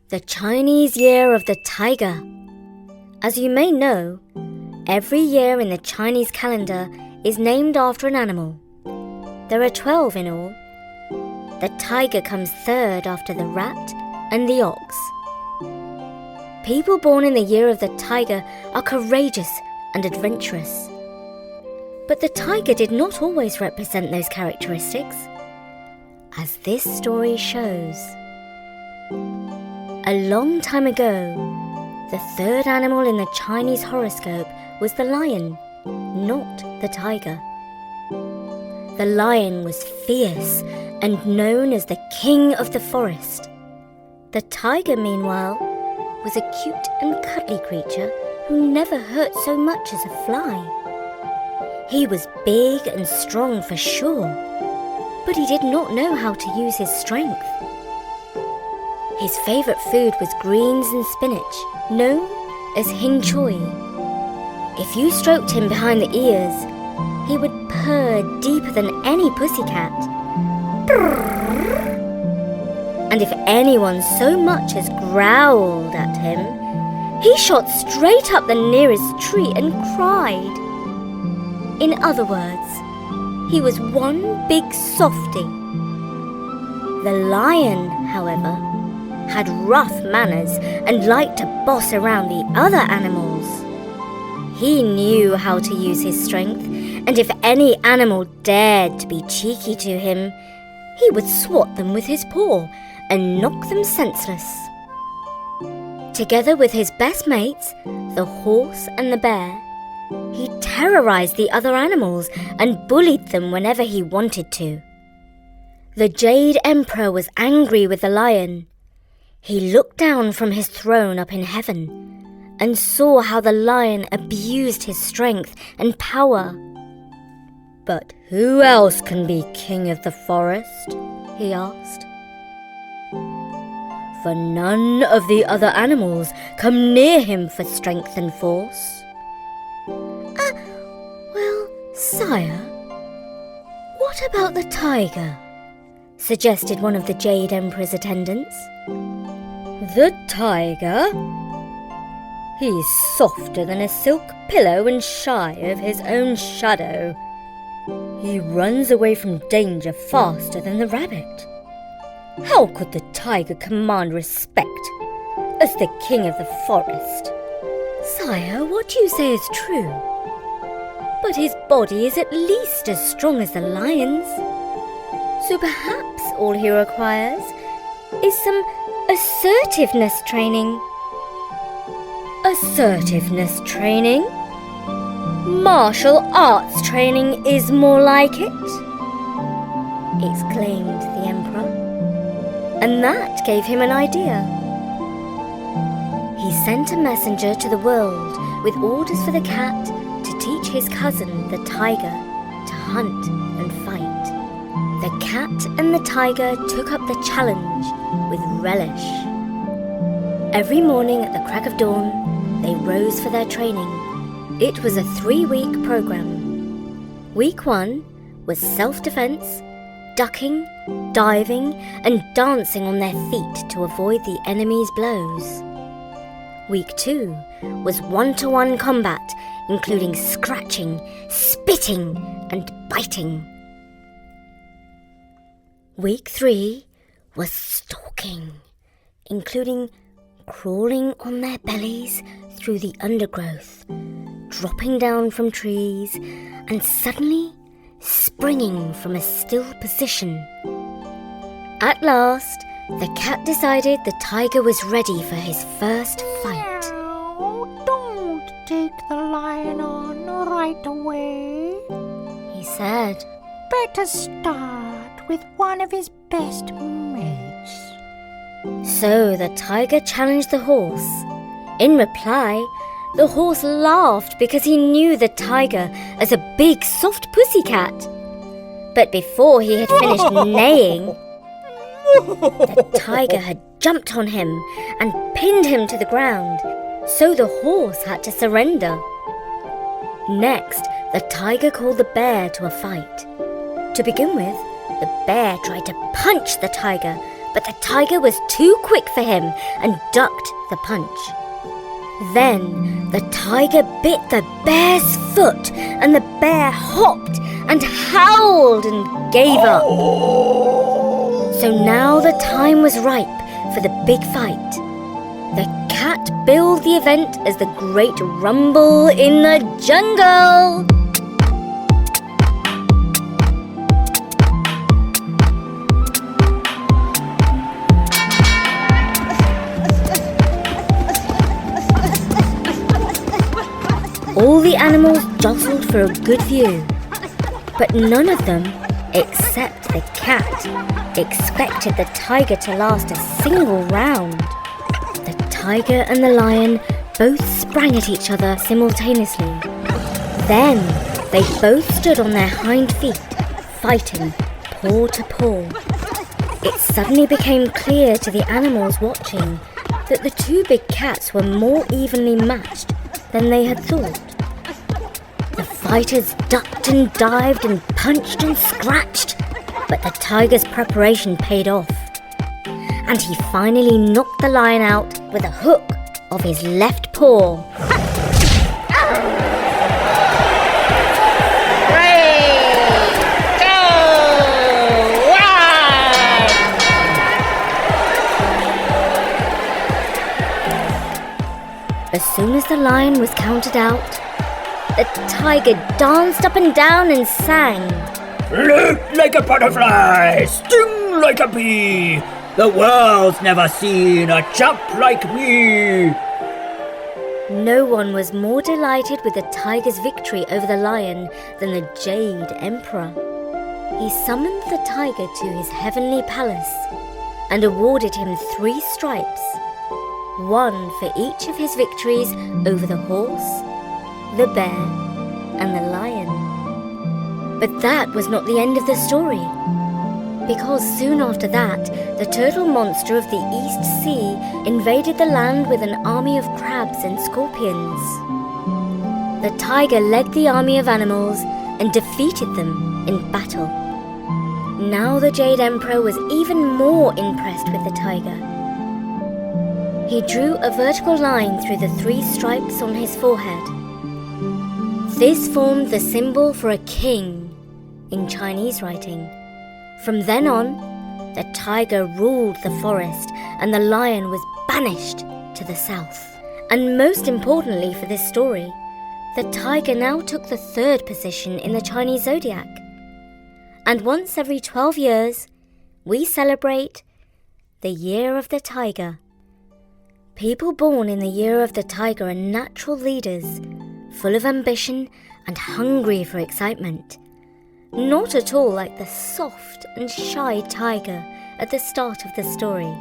The Chinese Year of the Tiger. As you may know, every year in the Chinese calendar is named after an animal. There are 12 in all. The tiger comes third after the rat and the ox. People born in the year of the tiger are courageous and adventurous. But the tiger did not always represent those characteristics, as this story shows. A long time ago, the third animal in the Chinese horoscope was the lion, not the tiger. The lion was fierce and known as the king of the forest. The tiger, meanwhile, was a cute and cuddly creature who never hurt so much as a fly. He was big and strong for sure, but he did not know how to use his strength. His favourite food was greens and spinach, known as hing choy. If you stroked him behind the ears, he would purr deeper than any pussycat. And if anyone so much as growled at him, he shot straight up the nearest tree and cried. In other words, he was one big softy. The lion, however, had rough manners and liked to boss around the other animals. He knew how to use his strength, and if any animal dared to be cheeky to him, he would swat them with his paw and knock them senseless. Together with his best mates, the horse and the bear, he terrorized the other animals and bullied them whenever he wanted to. The Jade Emperor was angry with the lion. He looked down from his throne up in heaven and saw how the lion abused his strength and power. "But who else can be king of the forest?" he asked. "For none of the other animals come near him for strength and force." Well, sire, what about the tiger?" suggested one of the Jade Emperor's attendants. "The tiger? He's softer than a silk pillow and shy of his own shadow. He runs away from danger faster than the rabbit. How could the tiger command respect as the king of the forest?" "Sire, what you say is true. But his body is at least as strong as the lion's. So perhaps all he requires is some assertiveness training." "Assertiveness training? Martial arts training is more like it," exclaimed the emperor. And that gave him an idea. He sent a messenger to the world with orders for the cat to teach his cousin, the tiger, to hunt and fight. The cat and the tiger took up the challenge with relish. Every morning at the crack of dawn, they rose for their training. It was a 3-week program. Week 1 was self-defense, ducking, diving, and dancing on their feet to avoid the enemy's blows. Week 2 was one-to-one combat, including scratching, spitting, and biting. Week 3 was stalking, including crawling on their bellies through the undergrowth, dropping down from trees, and suddenly springing from a still position. At last, the cat decided the tiger was ready for his first fight. "Don't take the lion on right away," he said. "Better start with one of his best mates." So the tiger challenged the horse. In reply, the horse laughed because he knew the tiger as a big soft pussycat. But before he had finished neighing, the tiger had jumped on him and pinned him to the ground, so the horse had to surrender. Next, the tiger called the bear to a fight. To begin with, the bear tried to punch the tiger, but the tiger was too quick for him and ducked the punch. Then the tiger bit the bear's foot, and the bear hopped and howled and gave up. So now the time was ripe for the big fight. The cat billed the event as the Great Rumble in the Jungle. All the animals jostled for a good view, but none of them, except the cat, expected the tiger to last a single round. The tiger and the lion both sprang at each other simultaneously. Then they both stood on their hind feet, fighting paw to paw. It suddenly became clear to the animals watching that the two big cats were more evenly matched than they had thought. The fighters ducked and dived and punched and scratched, but the tiger's preparation paid off, and he finally knocked the lion out with a hook of his left paw. As soon as the lion was counted out, the tiger danced up and down and sang. Leap like a butterfly, sting like a bee. The world's never seen a chap like me. No one was more delighted with the tiger's victory over the lion than the Jade Emperor. He summoned the tiger to his heavenly palace and awarded him 3 stripes, one for each of his victories over the horse, the bear, and the lion. But that was not the end of the story, because soon after that, the turtle monster of the East Sea invaded the land with an army of crabs and scorpions. The tiger led the army of animals and defeated them in battle. Now the Jade Emperor was even more impressed with the tiger. He drew a vertical line through the 3 stripes on his forehead. This formed the symbol for a king in Chinese writing. From then on, the tiger ruled the forest and the lion was banished to the south. And most importantly for this story, the tiger now took the 3rd position in the Chinese Zodiac. And once every 12 years, we celebrate the Year of the Tiger. People born in the Year of the Tiger are natural leaders, full of ambition and hungry for excitement. Not at all like the soft and shy tiger at the start of the story.